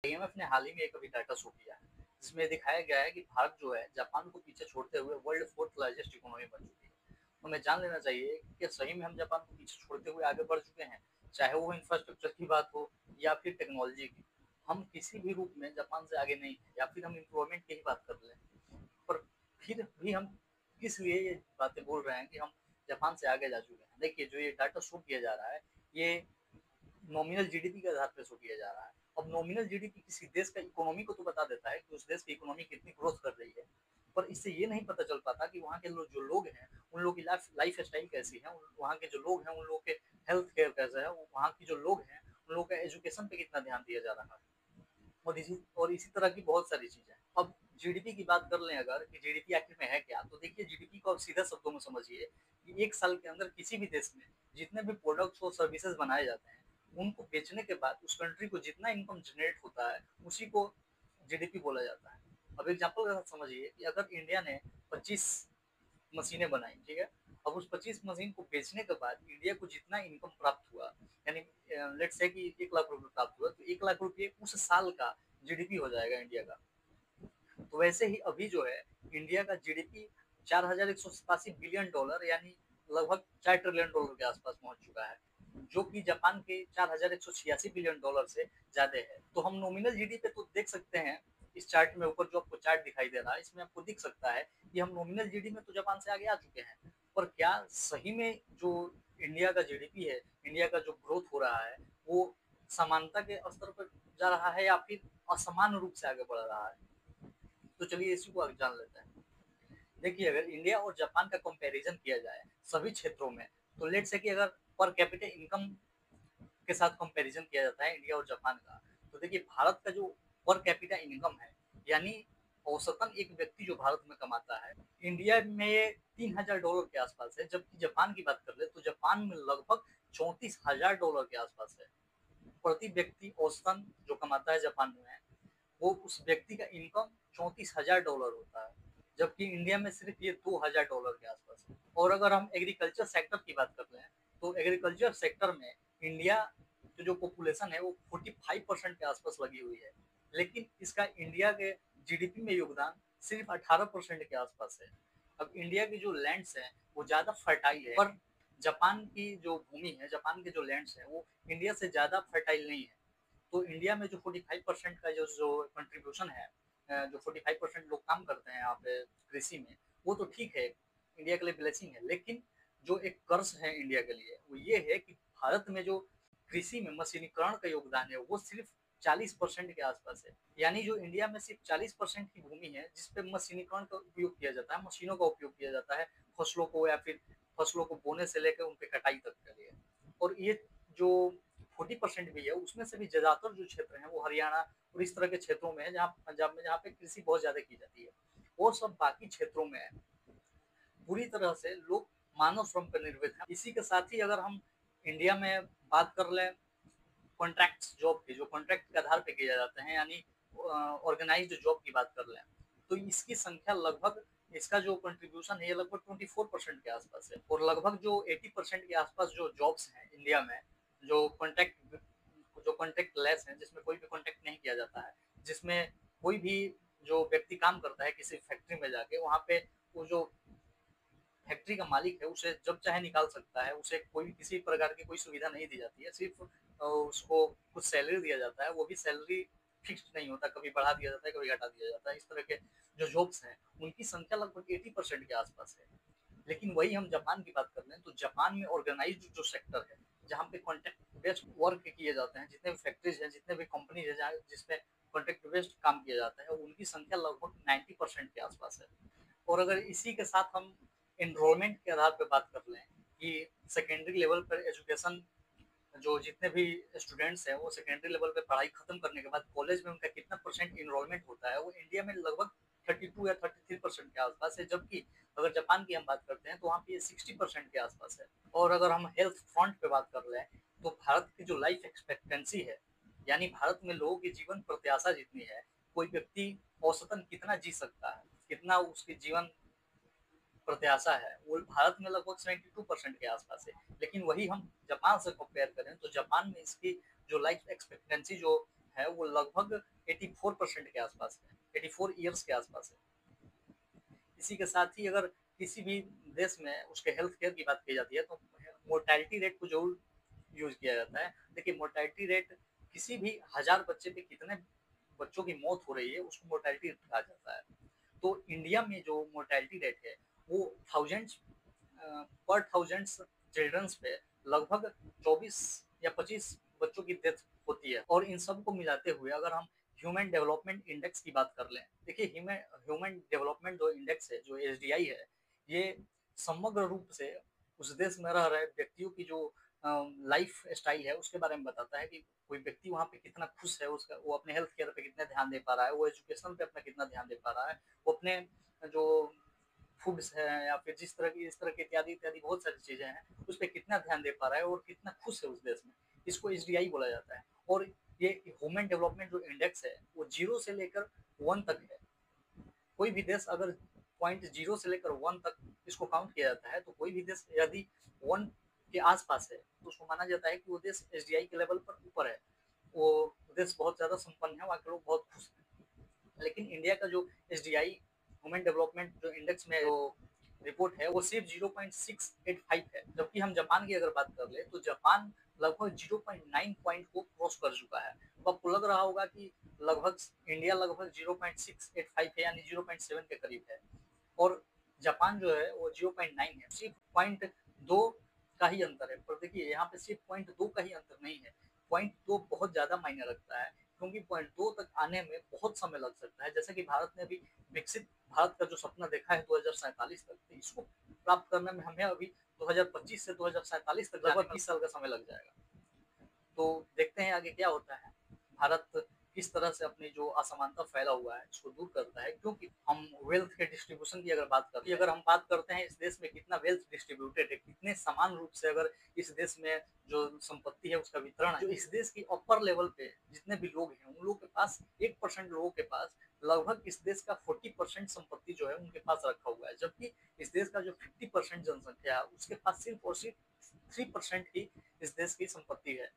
IMF ने हाल ही में एक अभी डाटा शो किया है, जिसमें दिखाया गया है कि भारत जो है जापान को पीछे छोड़ते हुए वर्ल्ड फोर्थ लार्जेस्ट इकोनॉमी बन चुकी है। तो हमें जान लेना चाहिए कि सही में हम जापान को पीछे छोड़ते हुए आगे बढ़ चुके हैं, चाहे वो इंफ्रास्ट्रक्चर की बात हो या फिर टेक्नोलॉजी की। हम किसी भी रूप में जापान से आगे नहीं है, या फिर हम इम्प्रूवमेंट की ही बात कर लें, पर फिर भी हम किस लिए ये बातें बोल रहे हैं कि हम जापान से आगे जा चुके हैं। देखिए, जो ये डाटा शो किया जा रहा है, ये नॉमिनल जीडीपी के आधार पर शो किया जा रहा है। अब नॉमिनल जीडीपी किसी देश का इकोनॉमी को तो बता देता है कि उस देश की इकोनॉमी कितनी ग्रोथ कर रही है, पर इससे ये नहीं पता चल पाता कि वहाँ के जो लोग हैं, उन लोगों की लाइफ स्टाइल कैसी है, वहाँ के जो लोग हैं उन लोगों के हेल्थ केयर कैसा है, वहाँ की जो लोग हैं उन लोगों का एजुकेशन पे कितना ध्यान दिया जा रहा है, और इसी तरह की बहुत सारी चीजें। अब जीडीपी की बात कर लें अगर, कि जीडीपी आखिर में है क्या, तो देखिए जीडीपी को अब सीधा शब्दों में समझिए कि एक साल के अंदर किसी भी देश में जितने भी प्रोडक्ट्स और सर्विसेज बनाए जाते हैं, उनको बेचने के बाद उस कंट्री को जितना इनकम जनरेट होता है, उसी को जीडीपी बोला जाता है। अब एग्जाम्पल के साथ समझिए कि अगर इंडिया ने 25 मशीनें बनाई, ठीक है, अब उस 25 मशीन को बेचने के बाद इंडिया को जितना इनकम प्राप्त हुआ, यानी लेट्स से कि 1 लाख रुपए प्राप्त हुआ, तो 1 लाख रुपए उस साल का जीडीपी हो जाएगा इंडिया का। तो वैसे ही अभी जो है इंडिया का जीडीपी 4187 बिलियन डॉलर, यानी लगभग 4 ट्रिलियन डॉलर के आसपास पहुंच चुका है, जो कि जापान के 4186 बिलियन डॉलर से ज्यादा है। तो हम नॉमिनल जीडीपी पे तो देख सकते हैं, इस चार्ट में ऊपर जो आपको चार्ट दिखाई दे रहा है, इसमें आपको दिख सकता है कि हम नॉमिनल जीडीपी में तो जापान से आगे आ चुके हैं, पर क्या सही में जो इंडिया का जीडीपी है, इंडिया का जो ग्रोथ हो रहा है, वो समानता के स्तर पर जा रहा है या फिर असमान रूप से आगे बढ़ रहा है? तो चलिए इसी को आगे जान लेते हैं। देखिए, अगर इंडिया और जापान का कंपैरिजन किया जाए सभी क्षेत्रों में, तो लेट से कि अगर पर कैपिटा इनकम के साथ कंपैरिजन किया जाता है इंडिया और जापान का, तो देखिए भारत का जो पर कैपिटा इनकम है, यानी औसतन एक व्यक्ति जो भारत में कमाता है, इंडिया में 3000 डॉलर के आसपास है, जबकि जापान की बात कर ले तो जापान में लगभग 34,000 डॉलर के आसपास है प्रति व्यक्ति औसतन जो कमाता है जापान में। वो उस व्यक्ति का इनकम 34,000 डॉलर होता है, जबकि इंडिया में सिर्फ ये 2,000 डॉलर के आसपास है। और अगर हम एग्रीकल्चर सेक्टर की बात करते हैं, तो एग्रीकल्चर सेक्टर में इंडिया की जो पॉपुलेशन है वो 45% के आसपास लगी हुई है, लेकिन इसका इंडिया के जीडीपी में योगदान सिर्फ 18% के आसपास है। अब इंडिया की जो लैंड्स है वो ज्यादा फर्टाइल है, पर जापान की जो भूमि है, जापान के जो लैंड्स है, वो इंडिया से ज्यादा फर्टाइल नहीं है। तो इंडिया में जो 45% का जो जो कंट्रीब्यूशन है, जो 45% लोग काम करते हैं यहाँ पे कृषि में, वो तो ठीक है, इंडिया के लिए ब्लेसिंग है, लेकिन जो एक कर्ज है इंडिया के लिए वो ये है कि भारत में जो कृषि में मशीनीकरण का योगदान है वो सिर्फ 40% के आसपास है। यानी जो इंडिया में सिर्फ 40% की भूमि है जिसपे मशीनीकरण का उपयोग किया जाता है, मशीनों का उपयोग किया जाता है फसलों को, या फिर फसलों को बोने से लेकर उनके कटाई तक के लिए। और ये जो 40% भी है, उसमें से भी ज्यादातर जो क्षेत्र है वो हरियाणा और इस तरह के क्षेत्रों में है, जहाँ पंजाब में, जहाँ पे कृषि बहुत ज्यादा की जाती है। और सब बाकी क्षेत्रों में पूरी तरह से लोग मानव श्रम पर निर्भर है। इसी के साथ ही अगर हम इंडिया में बात कर लें कॉन्ट्रैक्ट जॉब की, जो कॉन्ट्रैक्ट के आधार पर किया जाते हैं, यानी ऑर्गेनाइज्ड जॉब की बात कर लें, तो इसकी संख्या लगभग, इसका जो कंट्रीब्यूशन है ये लगभग 24% के आसपास है। और लगभग जो 80% के आसपास जो जॉब्स हैं इंडिया में, जो कॉन्ट्रैक्ट लेस है, जिसमें कोई भी कॉन्ट्रैक्ट नहीं किया जाता है, जिसमें कोई भी जो व्यक्ति काम करता है किसी फैक्ट्री में जाके, वहाँ पे वो जो फैक्ट्री का मालिक है उसे जब चाहे निकाल सकता है, उसे कोई किसी प्रकार की कोई सुविधा नहीं दी जाती है, सिर्फ उसको कुछ सैलरी दिया जाता है, वो भी सैलरी फिक्स्ड नहीं होता, कभी बढ़ा दिया जाता है, कभी घटा दिया जाता है। इस तरह के जो जॉब्स हैं उनकी संख्या लगभग 80% के आसपास है। लेकिन वही हम जापान की बात कर लें तो जापान में ऑर्गेनाइज्ड जो सेक्टर है, जहाँ पे कॉन्ट्रैक्ट बेस्ड वर्क किए जाते हैं, जितने भी फैक्ट्रीज हैं, जितने भी कंपनीज है जहाँ जिसमें कॉन्ट्रैक्ट बेस्ड काम किया जाता है, उनकी संख्या लगभग 90% के आसपास है। और अगर इसी के साथ हम एनरोलमेंट के आधार पर बात कर लें कि सेकेंडरी लेवल पर एजुकेशन, जो जितने भी स्टूडेंट्स हैं वो सेकेंडरी लेवल पे पढ़ाई खत्म करने के बाद कॉलेज में उनका कितना परसेंट इनरोलमेंट होता है, वो इंडिया में लगभग 32 या 33% के आसपास है, जबकि अगर जापान की हम बात करते हैं तो वहाँ पे 60% के आसपास है। और अगर हम हेल्थ फ्रंट पे बात कर लें तो भारत की जो लाइफ एक्सपेक्टेंसी है, यानी भारत में लोगों की जीवन प्रत्याशा जितनी है, कोई व्यक्ति औसतन कितना जी सकता है, कितना उसकी जीवन प्रत्याशा है, वो भारत में लगभग 72% के आसपास है। लेकिन वही हम जापान से कंपेयर करें तो जापान में इसकी जो लाइफ एक्सपेक्टेंसी जो है वो लगभग 84% के आसपास है, 84 ईयर्स के आसपास है। इसी के साथ ही अगर किसी भी देश में उसके हेल्थ केयर की बात की जाती है तो मोर्टेलिटी रेट को जरूर यूज किया जाता है। देखिए मोर्टेलिटी रेट किसी भी 1000 बच्चे पे कितने बच्चों की मौत हो रही है उसको मोर्टेलिटी रेट कहा जाता है। तो इंडिया में जो मोर्टेलिटी रेट है वो थाउजेंड्स पर थाउजेंड्स चिल्ड्रंस पे लगभग 24 या 25 बच्चों की डेथ होती है। और इन सब को मिलाते हुए अगर हम ह्यूमन डेवलपमेंट इंडेक्स की बात कर लें, देखिए ह्यूमन डेवलपमेंट जो इंडेक्स है, जो एसडीआई है, ये समग्र रूप से उस देश में रह रहे व्यक्तियों की जो लाइफ स्टाइल है उसके बारे में बताता है कि कोई व्यक्ति वहाँ पे कितना खुश है, उसका वो अपने हेल्थ केयर पे कितना ध्यान दे पा रहा है, वो एजुकेशन पे अपना कितना ध्यान दे पा रहा है, वो अपने जो फूड्स है या फिर जिस तरह की इस तरह के इत्यादि इत्यादि बहुत सारी चीजें हैं उस पर कितना ध्यान दे पा रहा है और कितना खुश है उस देश में, इसको एचडीआई बोला जाता है। और ये ह्यूमन डेवलपमेंट जो इंडेक्स है वो 0 से लेकर 1 तक है। कोई भी देश अगर पॉइंट 0 से लेकर 1 तक इसको काउंट किया जाता है तो कोई भी देश यदि 1 के आसपास है तो उसको माना जाता है कि वो देश एचडीआई के लेवल पर ऊपर है, वो देश बहुत ज्यादा संपन्न है, वहाँ के लोग बहुत खुश हैं। लेकिन इंडिया का जो एचडीआई ह्यूमन डेवलपमेंट जो इंडेक्स में जो रिपोर्ट है वो सिर्फ 0.685 है। जबकि हम जापान की अगर बात कर ले तो जापान लगभग 0.9 पॉइंट को क्रॉस कर चुका है। तो आपको लग रहा होगा कि लगभग इंडिया लगभग 0.685 है यानी 0.7 के करीब है और जापान जो है वो 0.9 है। सिर्फ पॉइंट दो का ही अंतर है। पर देखिए यहाँ पे सिर्फ पॉइंट दो का ही अंतर नहीं है, पॉइंट दो बहुत ज्यादा मायने रखता है क्योंकि पॉइंट दो तक आने में बहुत समय लग सकता है। जैसे कि भारत ने अभी विकसित भारत का जो सपना देखा है 2047 तक, तो इसको प्राप्त करने में हमें अभी 2025 से 2047 तक लगभग 20 साल का समय लग जाएगा। तो देखते हैं आगे क्या होता है, भारत किस तरह से अपनी जो असमानता फैला हुआ है इसको दूर करता है। क्योंकि हम वेल्थ के डिस्ट्रीब्यूशन की अगर बात करते हैं, अगर हम बात करते हैं इस देश में कितना वेल्थ डिस्ट्रीब्यूटेड है, कितने समान रूप से अगर इस देश में जो संपत्ति है उसका वितरण है, जो इस देश की अपर लेवल पे जितने भी लोग हैं उन लोगों के पास 1% लोगों के पास लगभग इस देश का 40% संपत्ति जो है उनके पास रखा हुआ है। जबकि इस देश का जो 50% जनसंख्या है उसके पास सिर्फ और सिर्फ 3% ही इस देश की संपत्ति है।